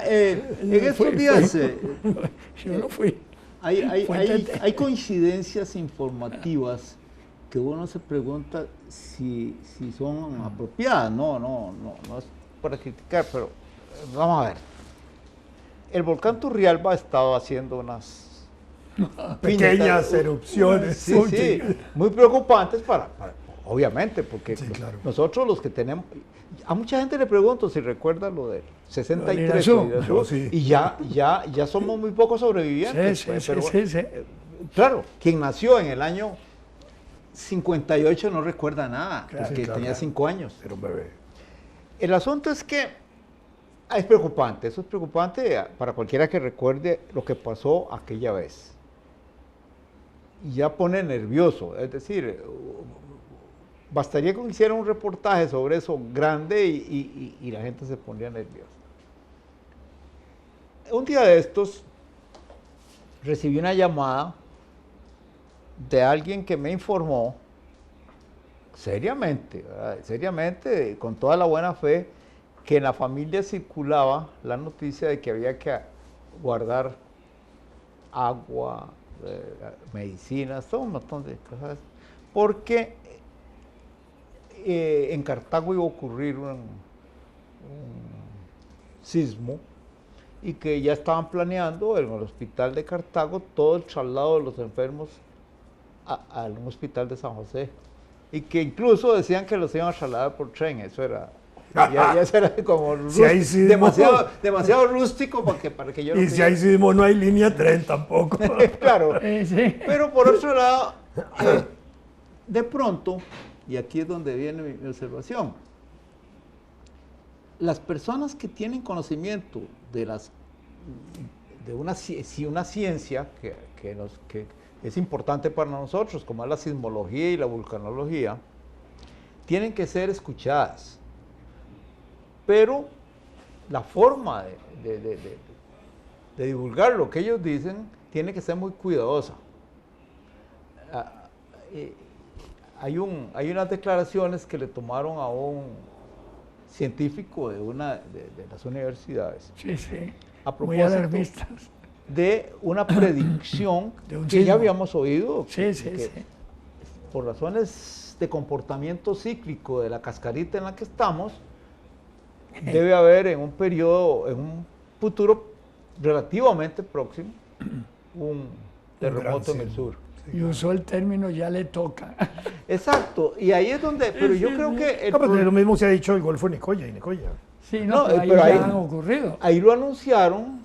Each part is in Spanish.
Vea, en estos días Yo no fui. hay coincidencias informativas que uno se pregunta si son apropiadas. No es para criticar, pero vamos a ver. El volcán Turrialba ha estado haciendo unas Pequeñas erupciones. Sí, muy preocupantes obviamente, porque Sí, claro. nosotros los que tenemos, a mucha gente le pregunto si recuerda lo del 63, Lo de Irazú, sí. y ya somos muy pocos sobrevivientes. Sí, pues, sí, pero, sí, sí. Claro, quien nació en el año 58 no recuerda nada, Claro, porque claro, tenía claro. 5 años. Era un bebé. El asunto es que es preocupante, eso es preocupante para cualquiera que recuerde lo que pasó aquella vez. Y ya pone nervioso, es decir, bastaría con que hiciera un reportaje sobre eso grande y la gente se pondría nerviosa. Un día de estos recibí una llamada de alguien que me informó seriamente, ¿verdad? Seriamente, con toda la buena fe, que en la familia circulaba la noticia de que había que guardar agua, medicinas, todo un montón de cosas, porque en Cartago iba a ocurrir un sismo y que ya estaban planeando en el hospital de Cartago todo el traslado de los enfermos a un hospital de San José, y que incluso decían que los iban a trasladar por tren. Eso era eso era como Si hay sismo, demasiado rústico para que yo y si hay sismo no hay línea de tren tampoco. Claro, Sí. pero por otro lado, de pronto, y aquí es donde viene mi observación, las personas que tienen conocimiento de una ciencia que es importante para nosotros, como es la sismología y la vulcanología, tienen que ser escuchadas. Pero la forma de divulgar lo que ellos dicen tiene que ser muy cuidadosa. Hay unas declaraciones que le tomaron a un científico de las universidades. Sí, sí. A Muy propósito alarmistas. de una predicción De un que sismo. ya habíamos oído, Sí, que sí. por razones de comportamiento cíclico de la cascarita en la que estamos, debe haber en un futuro relativamente próximo, un terremoto en el sur. Y usó el término "ya le toca". Exacto, y ahí es donde, pero yo creo que No, pero lo mismo se ha dicho del Golfo de Nicoya y Nicoya. Sí, No, pero ahí pero ya han ocurrido. ahí lo anunciaron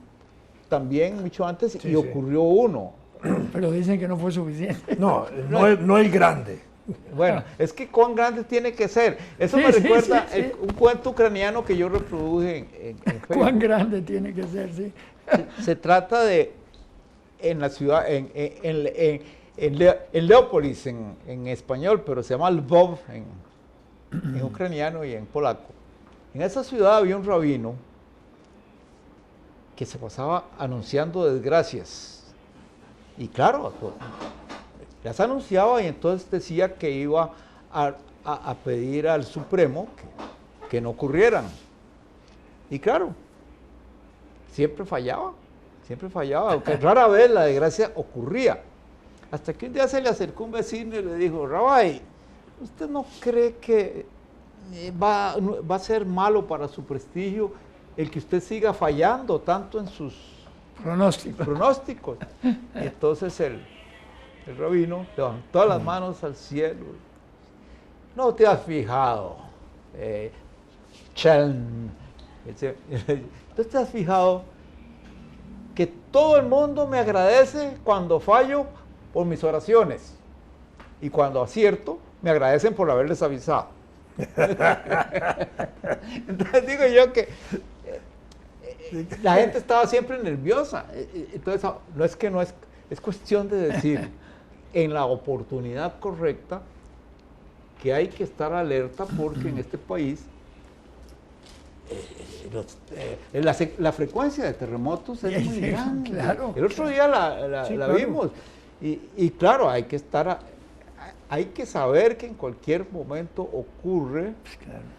también mucho antes Sí, y sí. ocurrió uno. Pero dicen que no fue suficiente. No el grande. Bueno, es que cuán grande tiene que ser. Eso Sí, me sí, recuerda sí, sí. un cuento ucraniano que yo reproduje en Facebook. ¿Cuán grande tiene que ser? Sí. Se trata de en la ciudad, en Leópolis en español, pero se llama Lvov en ucraniano y en polaco. En esa ciudad había un rabino que se pasaba anunciando desgracias. Y claro, las anunciaba y entonces decía que iba a pedir al Supremo que no ocurrieran. Y claro, siempre fallaba, aunque rara vez la desgracia ocurría. Hasta que un día se le acercó un vecino y le dijo: Rabbi, ¿usted no cree que va a ser malo para su prestigio el que usted siga fallando tanto en sus pronósticos? Y entonces el rabino levantó las manos al cielo. ¿No te has fijado, Chelm? ¿No te has fijado que todo el mundo me agradece cuando fallo por mis oraciones? Y cuando acierto, me agradecen por haberles avisado. Entonces digo yo que la gente estaba siempre nerviosa. Entonces, es cuestión de decir en la oportunidad correcta que hay que estar alerta, porque en este país la frecuencia de terremotos es muy grande. Claro. El otro día la vimos y claro, hay que saber que en cualquier momento ocurre. Pues claro.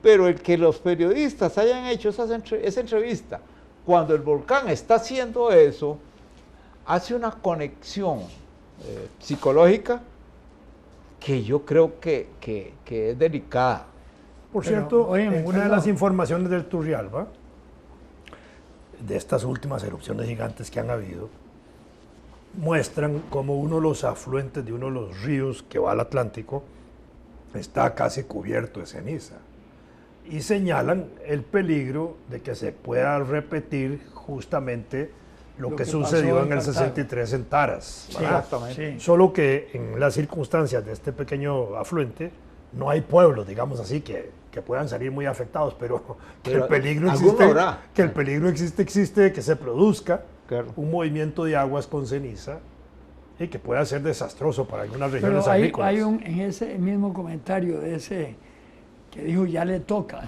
Pero el que los periodistas hayan hecho esa entrevista cuando el volcán está haciendo eso, hace una conexión psicológica que yo creo que es delicada. Por Pero, cierto, óyeme, en una de perdón. las informaciones del Turrialba, de estas últimas erupciones gigantes que han habido, muestran como uno de los afluentes de uno de los ríos que va al Atlántico está casi cubierto de ceniza. Y señalan el peligro de que se pueda repetir justamente lo que sucedió pasó en el Cartago. 63 en Taras. Sí, ¿verdad? Exactamente. sí. Solo que en las circunstancias de este pequeño afluente no hay pueblos, digamos así, que puedan salir muy afectados, pero que Pero el peligro alguno existe, habrá. que el peligro existe, que se produzca Claro. un movimiento de aguas con ceniza y que pueda ser desastroso para algunas regiones Pero agrícolas. hay en ese mismo comentario de ese que dijo ya le toca.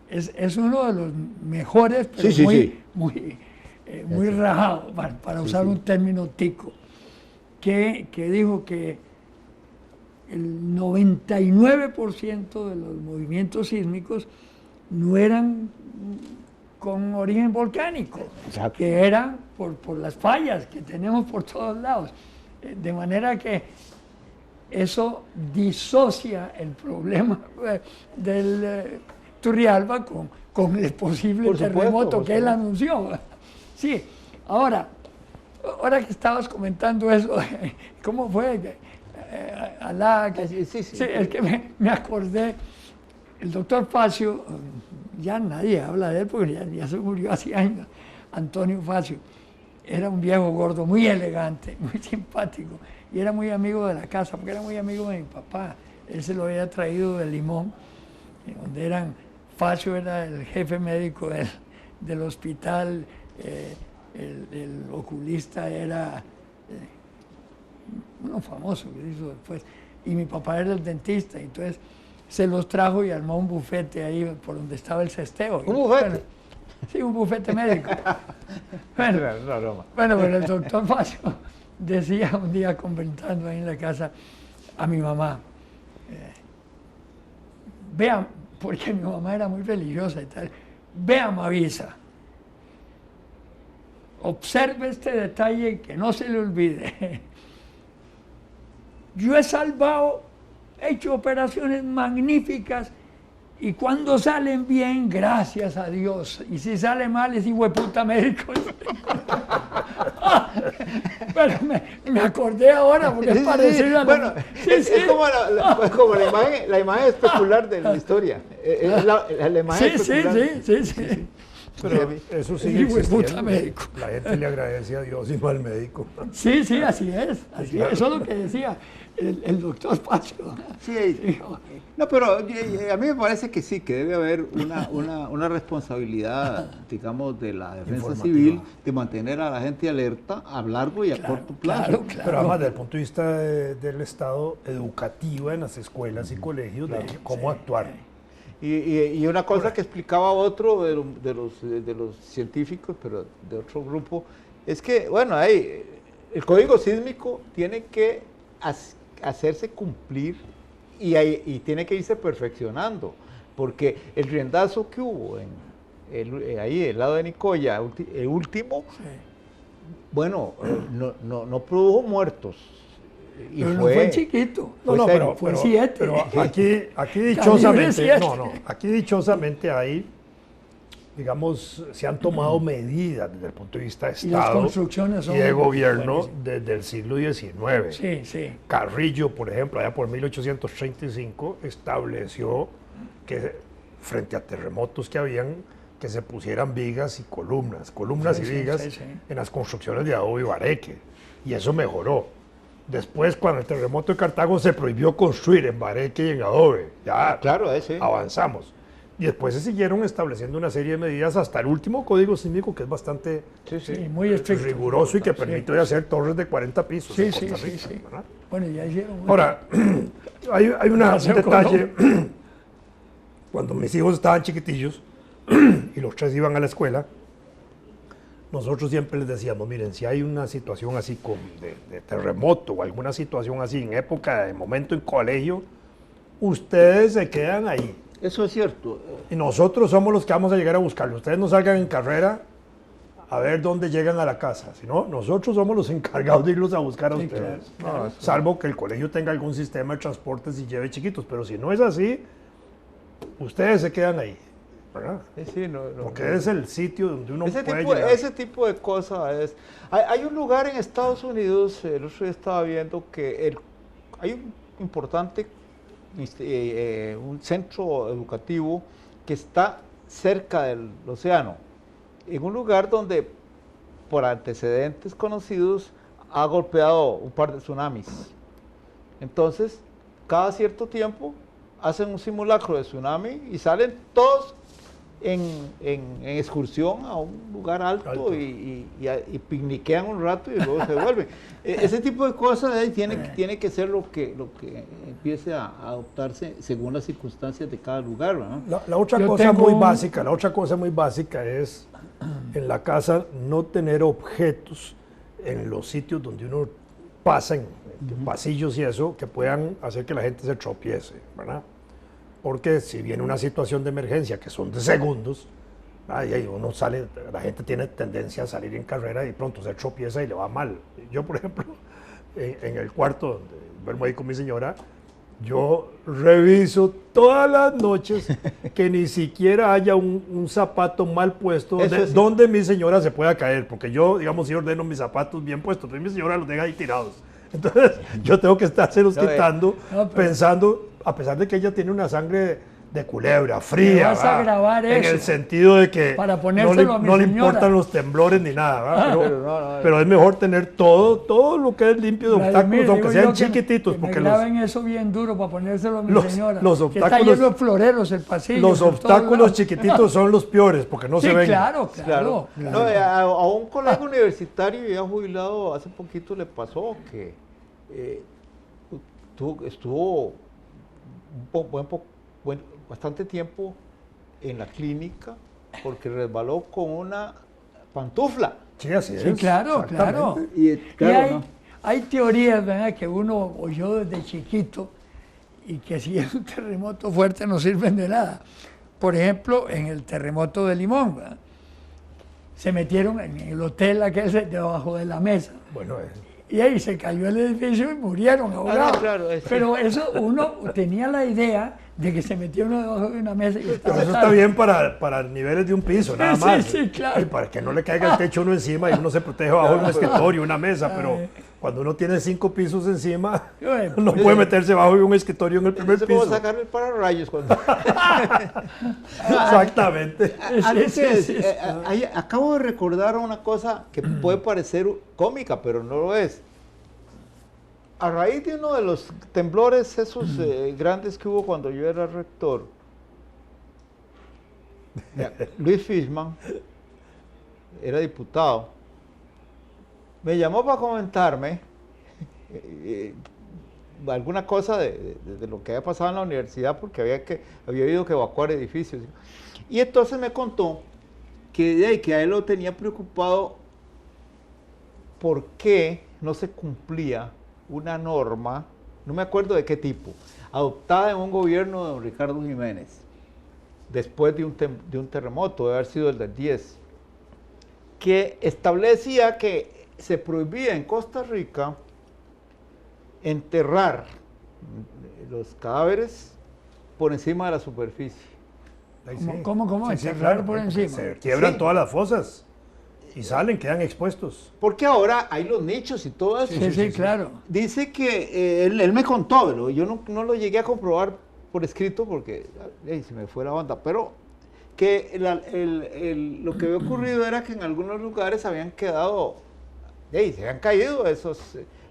Es uno de los mejores, pero Sí, sí, muy, sí. muy rajado, para Sí, usar sí. un término tico, que dijo que el 99% de los movimientos sísmicos no eran con origen volcánico, Exacto. que eran por las fallas que tenemos por todos lados. De manera que eso disocia el problema del Turrialba con el posible Por supuesto, terremoto por que él supuesto. anunció. Sí, ahora que estabas comentando eso, ¿cómo fue? Alá, Sí, sí, sí. sí, es que me acordé, el doctor Facio, ya nadie habla de él porque ya se murió hace años, Antonio Facio, era un viejo gordo, muy elegante, muy simpático, y era muy amigo de la casa, porque era muy amigo de mi papá. Él se lo había traído de Limón, donde Facio era el jefe médico del hospital, el oculista era uno famoso que hizo después, y mi papá era el dentista, entonces se los trajo y armó un bufete ahí por donde estaba el cesteo. ¿Un bufete? Bueno, sí, un bufete médico. Bueno, No, broma. bueno, pero el doctor Facio decía un día conversando ahí en la casa a mi mamá, vea, porque mi mamá era muy religiosa y tal, vea, Mavisa, observe este detalle que no se le olvide. Yo he salvado, he hecho operaciones magníficas y cuando salen bien, gracias a Dios. Y si sale mal, es hijueputa médico. Pero me acordé ahora porque es Sí, sí, parecido sí. a lo Bueno, sí, es sí. como la imagen especular de la historia. Es la imagen Sí, sí, especular. sí, sí. Pero Sí, eso el sigue hijo de puta existiendo. médico. La gente le agradece a Dios y no al médico. Sí, sí, así es. Así es. Eso es lo que decía el doctor Pacho. Sí. No, pero a mí me parece que sí, que debe haber una responsabilidad, digamos, de la defensa Informativa. civil de mantener a la gente alerta a largo y a corto plazo. Claro. Pero además, desde el punto de vista del Estado educativo en las escuelas y colegios, de cómo actuar. Y una cosa que explicaba otro de los científicos, pero de otro grupo, es que, bueno, el código sísmico tiene que hacerse cumplir y tiene que irse perfeccionando, porque el riendazo que hubo ahí del lado de Nicoya, el último, bueno, no produjo muertos. Y Pero no fue chiquito. No, serio. Fue 7. pero aquí dichosamente, siete. aquí dichosamente hay, digamos, se han tomado medidas desde el punto de vista de Y las Estado construcciones son y de gobierno buenísimas. desde el siglo XIX. Sí. Carrillo, por ejemplo, allá por 1835, estableció que frente a terremotos que habían, que se pusieran vigas y columnas y vigas sí. en las construcciones de adobe y bareque. Y eso mejoró. Después, cuando el terremoto de Cartago, se prohibió construir en bareque y en adobe. Ya Claro, ese. avanzamos. Y después se siguieron estableciendo una serie de medidas hasta el último código sísmico, que es bastante Sí, muy estricto. riguroso y que permite hoy hacer torres de 40 pisos en Sí. Costa Rica, ¿verdad? Bueno, ya hicieron. Ahora, hay un Paseo detalle. Cuando mis hijos estaban chiquitillos y los tres iban a la escuela, nosotros siempre les decíamos, miren, si hay una situación así como de terremoto o alguna situación así en época de momento en colegio, ustedes se quedan ahí. Eso es cierto. Y nosotros somos los que vamos a llegar a buscarlo. Ustedes no salgan en carrera a ver dónde llegan a la casa, sino nosotros somos los encargados de irlos a buscar a ustedes. claro. Salvo que el colegio tenga algún sistema de transportes y lleve chiquitos, pero si no es así, ustedes se quedan ahí, ¿verdad? Sí, Porque es el sitio donde uno ese puede tipo, llegar. ese tipo de cosas es... Hay un lugar en Estados Unidos, el otro día estaba viendo que hay un importante un centro educativo que está cerca del océano, en un lugar donde por antecedentes conocidos ha golpeado un par de tsunamis. Entonces, cada cierto tiempo hacen un simulacro de tsunami y salen todos en excursión a un lugar alto. Y picniquean un rato y luego se vuelven. Ese tipo de cosas tiene que ser lo que empiece a adoptarse según las circunstancias de cada lugar, ¿no? La otra cosa muy básica es en la casa no tener objetos en los sitios donde uno pasa, en pasillos y eso, que puedan hacer que la gente se tropiece, ¿verdad? Porque si viene una situación de emergencia que son de segundos, ahí uno sale, la gente tiene tendencia a salir en carrera y pronto se tropieza y le va mal. Yo, por ejemplo, en el cuarto donde duermo ahí con mi señora, yo reviso todas las noches que ni siquiera haya un zapato mal puesto donde mi señora se pueda caer, porque yo, digamos, sí ordeno mis zapatos bien puestos, pero mi señora los deja ahí tirados. Entonces, yo tengo que estárselos quitando, pensando, a pesar de que ella tiene una sangre de culebra, fría, vas a grabar en eso, el sentido de que para no le importan los temblores ni nada, pero es mejor tener todo lo que es limpio de obstáculos, aunque sean chiquititos. Que porque me graben eso bien duro para ponérselo a mi señora, los que está obstáculos, lleno de floreros el pasillo. Los obstáculos chiquititos son los peores, porque no se ven. Claro. No, a un colega universitario ya jubilado hace poquito le pasó que estuvo bastante tiempo en la clínica porque resbaló con una pantufla. Sí, así Sí, es. claro. Y claro, hay teorías, ¿verdad?, que uno oyó desde chiquito y que si es un terremoto fuerte no sirven de nada. Por ejemplo, en el terremoto de Limón, ¿verdad?, se metieron en el hotel aquel debajo de la mesa. Bueno, Y ahí se cayó el edificio y murieron ahogados. Pero eso uno tenía la idea de que se metió uno debajo de una mesa. Y pero eso está bien para niveles de un piso, nada más. Sí, claro. Y para que no le caiga el techo uno encima y uno se protege bajo un escritorio, una mesa. Pero cuando uno tiene 5 pisos encima, no puede meterse bajo de un escritorio en el primer piso. Es como sacar el pararrayos. Exactamente. Acabo de recordar una cosa que puede parecer cómica, pero no lo es. A raíz de uno de los temblores esos grandes que hubo cuando yo era rector, Luis Fishman era diputado, me llamó para comentarme alguna cosa de lo que había pasado en la universidad, porque había habido que evacuar edificios. Y entonces me contó que a él lo tenía preocupado por qué no se cumplía una norma, no me acuerdo de qué tipo, adoptada en un gobierno de don Ricardo Jiménez, después de un terremoto, debe haber sido el del 10, que establecía que se prohibía en Costa Rica enterrar los cadáveres por encima de la superficie. ¿Cómo? Enterrar por encima. Se quiebran todas las fosas. Y salen, quedan expuestos. Porque ahora hay los nichos y todo eso. Sí, claro. Dice que él me contó, pero yo no lo llegué a comprobar por escrito porque se me fue la onda, pero que lo que había ocurrido era que en algunos lugares habían quedado, se habían caído esos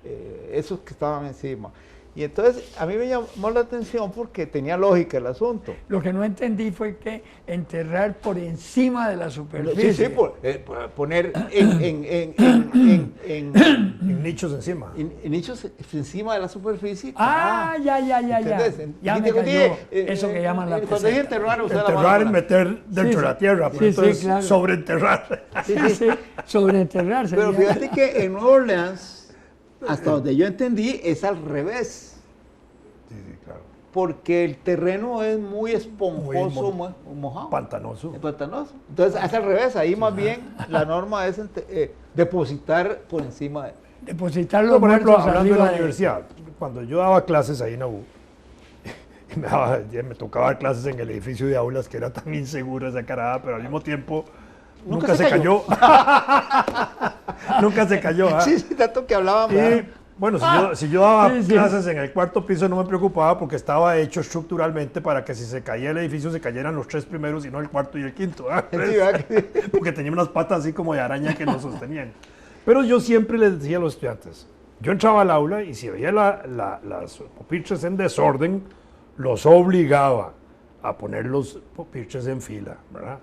que estaban encima. Y entonces a mí me llamó la atención porque tenía lógica el asunto. Lo que no entendí fue que enterrar por encima de la superficie. Sí, poner en nichos encima. En nichos encima de la superficie. Ya. Ya me cayó eso que llaman la cuando dije enterrar, enterrar es meter dentro de la tierra, pero entonces claro. Sobreenterrar. Sí, sobreenterrar. Pero fíjate que en Nueva Orleans, hasta donde yo entendí, es al revés. Sí, claro. porque el terreno es muy esponjoso, Muy mojado. Pantanoso. Pantanoso. Entonces, es al revés, ahí más bien la norma es depositar por encima de... Depositar los No, por ejemplo, muertos hablando de la arriba universidad, cuando yo daba clases ahí en la U, y me tocaba dar clases en el edificio de aulas, que era tan inseguro esa carada, pero al mismo tiempo nunca se cayó. Nunca se cayó. ¿Ah? Sí, tanto que hablábamos. Y, bueno, si yo daba sí, sí. clases en el cuarto piso no me preocupaba porque estaba hecho estructuralmente para que si se caía el edificio se cayeran los 3 primeros y no el cuarto y el quinto. ¿Ah? Sí, ¿verdad? Porque tenía unas patas así como de araña que lo sostenían. Pero yo siempre les decía a los estudiantes, yo entraba al aula y si veía las pupitres en desorden, los obligaba a poner los pupitres en fila, ¿verdad?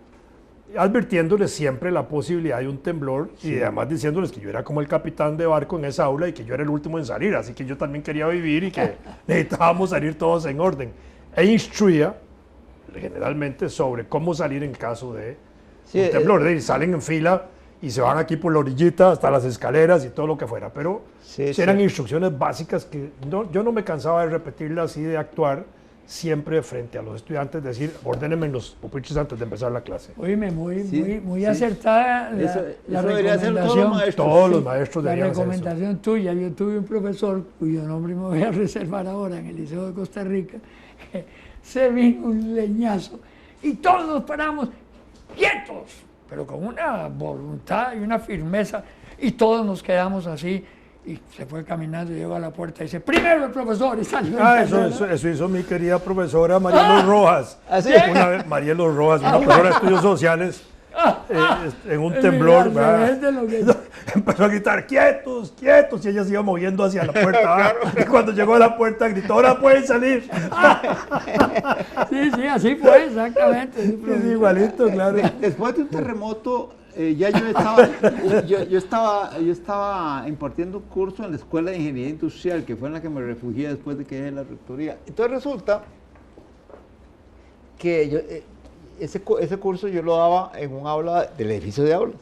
Advirtiéndoles siempre la posibilidad de un temblor y además diciéndoles que yo era como el capitán de barco en esa aula y que yo era el último en salir, así que yo también quería vivir y que necesitábamos salir todos en orden. E instruía generalmente sobre cómo salir en caso de un temblor. Salen en fila y se van aquí por la orillita hasta las escaleras y todo lo que fuera, pero eran instrucciones básicas que yo no me cansaba de repetirlas y de actuar siempre frente a los estudiantes, decir, ordénenme los pupitres antes de empezar la clase. Oíme, muy acertada la recomendación. Todos los maestros La deberían hacer eso. recomendación tuya. Yo tuve un profesor, cuyo nombre me voy a reservar ahora, en el Liceo de Costa Rica, que se vino un leñazo y todos nos paramos quietos, pero con una voluntad y una firmeza, y todos nos quedamos así. Y se fue caminando y llegó a la puerta y dice, primero el profesor, y salió. Eso hizo mi querida profesora Marielo Rojas. ¿Ah, sí? Una vez, Marielo Rojas, una profesora de estudios sociales, en un temblor, empezó a gritar, quietos, quietos, y ella se iba moviendo hacia la puerta. Claro. Y cuando llegó a la puerta gritó, ahora pueden salir. Sí, así fue, exactamente. Es igualito, claro. Después de un terremoto, ya yo estaba impartiendo un curso en la Escuela de Ingeniería Industrial, que fue en la que me refugié después de que dejé la rectoría. Entonces resulta que ese curso yo lo daba en un aula del edificio de aulas,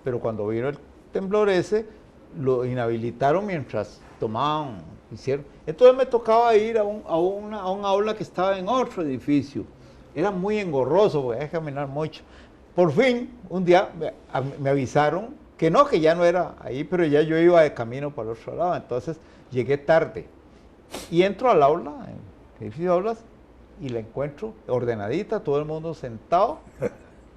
pero cuando vino el temblor ese, lo inhabilitaron mientras hicieron. Entonces me tocaba ir a un aula que estaba en otro edificio. Era muy engorroso, porque hay que caminar mucho. Por fin, un día me avisaron que ya no era ahí, pero ya yo iba de camino para el otro lado. Entonces llegué tarde y entro al aula, en el edificio de aulas, y la encuentro ordenadita, todo el mundo sentado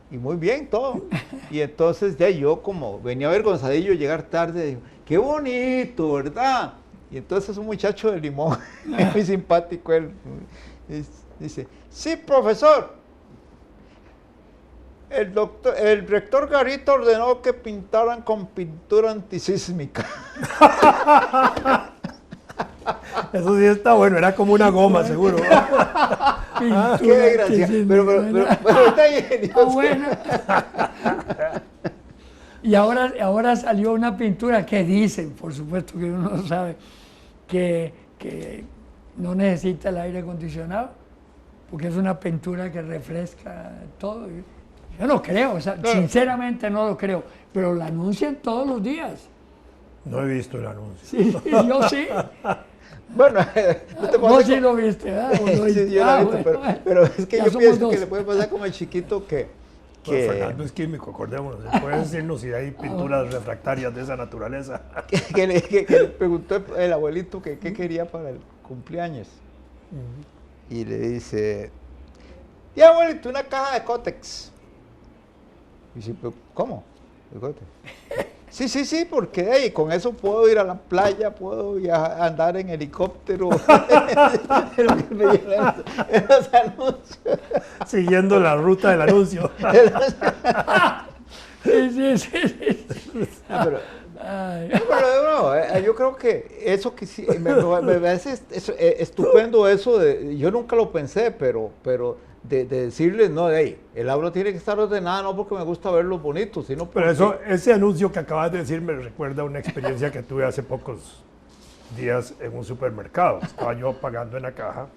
y muy bien todo. Y entonces ya yo, como venía avergonzadillo de llegar tarde, digo, qué bonito, ¿verdad? Y entonces un muchacho de Limón, muy simpático, él dice, sí, profesor. El rector Garita ordenó que pintaran con pintura antisísmica. Eso sí está bueno, era como una goma, seguro. Qué desgracia. Pero está bien. Bueno. Y ahora salió una pintura que dicen, por supuesto que uno no sabe, que no necesita el aire acondicionado, porque es una pintura que refresca todo. Yo no creo, sinceramente no lo creo, pero lo anuncian todos los días. No he visto el anuncio. Sí, yo sí. Bueno, no sí lo viste, ¿verdad? Sí, yo lo he visto, pero es que yo pienso que le puede pasar como el chiquito que... Fernando es químico, acordémonos. ¿Puedes decirnos si hay pinturas refractarias de esa naturaleza? que le preguntó el abuelito que qué quería para el cumpleaños. Y le dice, ya abuelito, una caja de Cotex. Y dice, ¿cómo? Sí, porque con eso puedo ir a la playa, puedo andar en helicóptero. En los anuncios. Siguiendo la ruta del anuncio. Sí. Yo creo que eso que sí, me parece estupendo eso yo nunca lo pensé, pero de decirles, no, el aula tiene que estar ordenada, no porque me gusta verlo bonito, sino porque... Pero ese anuncio que acabas de decir me recuerda a una experiencia que tuve hace pocos días en un supermercado. Estaba yo pagando en la caja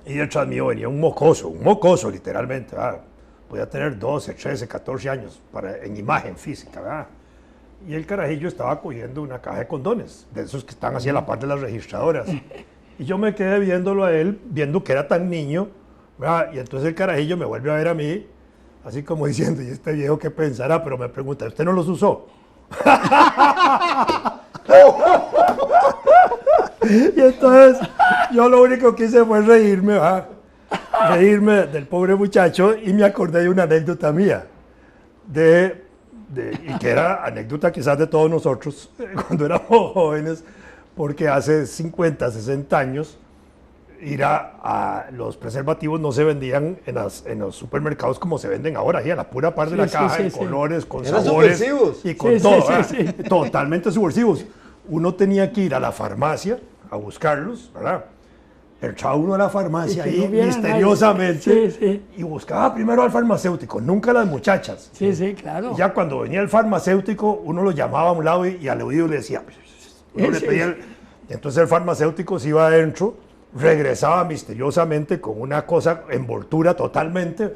y detrás mío venía un mocoso literalmente, ¿verdad? Podía tener 12, 13, 14 años en imagen física, ¿verdad? Y el carajillo estaba cogiendo una caja de condones, de esos que están así a la par de las registradoras. Y yo me quedé viéndolo a él, viendo que era tan niño, ¿verdad? Y entonces el carajillo me vuelve a ver a mí, así como diciendo, ¿y este viejo qué pensará? Pero me pregunta, ¿usted no los usó? Y entonces yo lo único que hice fue reírme, ¿verdad? Reírme del pobre muchacho, y me acordé de una anécdota mía, y que era anécdota quizás de todos nosotros cuando éramos jóvenes, porque hace 50, 60 años los preservativos no se vendían en los supermercados como se venden ahora, y a la pura par de la caja, en colores, con Eran sabores subversivos. y con todo, sí. totalmente subversivos. Uno tenía que ir a la farmacia a buscarlos, ¿verdad? Entraba uno a la farmacia Y que ahí no viera misteriosamente, sí. y buscaba primero al farmacéutico, nunca a las muchachas. Sí, claro. Y ya cuando venía el farmacéutico, uno lo llamaba a un lado y al oído le decía, uno le pedía entonces el farmacéutico se iba adentro, regresaba misteriosamente con una cosa, envoltura totalmente,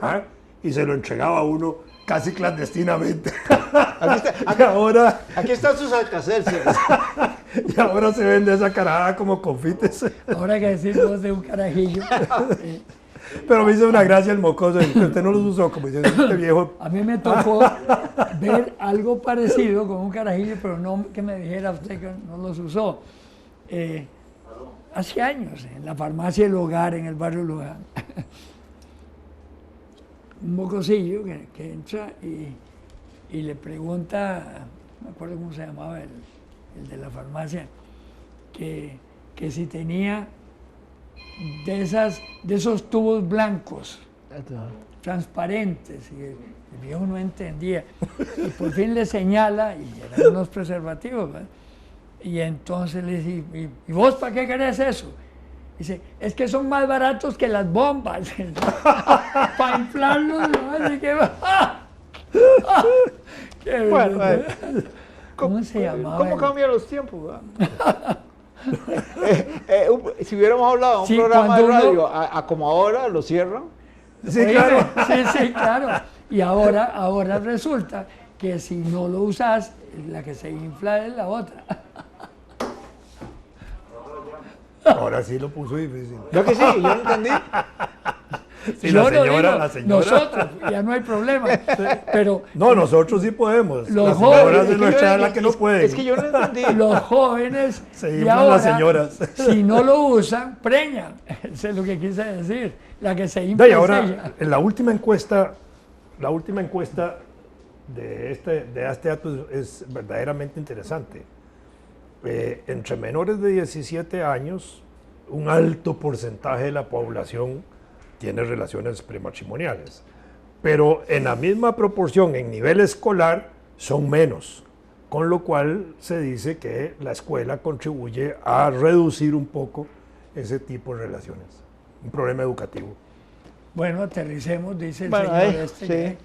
y se lo entregaba a uno casi clandestinamente. Aquí están sus alcacelces. Y ahora se vende esa carajada como confites. Ahora que decimos de un carajillo, Pero me hizo una gracia el mocoso, usted no los usó, como diciendo, este viejo. a mí me tocó ver algo parecido con un carajillo, pero no que me dijera usted que no los usó. Hace años, en la farmacia del Hogar, en el barrio Luján, un mocosillo que entra y le pregunta, no me acuerdo cómo se llamaba el de la farmacia, que si tenía de esos tubos blancos, transparentes, y el viejo no entendía. Y por fin le señala, y eran unos preservativos, ¿verdad? Y entonces le dice, ¿y vos para qué querés eso? Dice, es que son más baratos que las bombas. Para inflarlos, ¿no? Así que... Qué Bueno, ¿Cómo se llamaba? ¿Cómo cambian los tiempos? Si hubiéramos hablado de un Sí, programa de cuando radio a como ahora, lo cierran. Sí, claro. Sí, claro. Y ahora resulta que si no lo usas, la que se infla es la otra. Ahora sí lo puso difícil. Yo que sí, yo no entendí. Sí, Yo la no digo, señora. nosotros, ya no hay problema. Pero No, nosotros sí podemos. Los La señora jóvenes- de Es que nuestra yo- edad la que no pueden. Es que yo no entendí. los jóvenes Se de inflan ahora, las señoras. si no lo usan, preñan. Eso es lo que quise decir. La que se No, infla y es ahora, ella. en la última encuesta de este dato es verdaderamente interesante. Entre menores de 17 años, un alto porcentaje de la población tiene relaciones prematrimoniales. Pero en la misma proporción, en nivel escolar, son menos. Con lo cual se dice que la escuela contribuye a reducir un poco ese tipo de relaciones. Un problema educativo. Bueno, aterricemos, dice el Bueno, señor este. sí.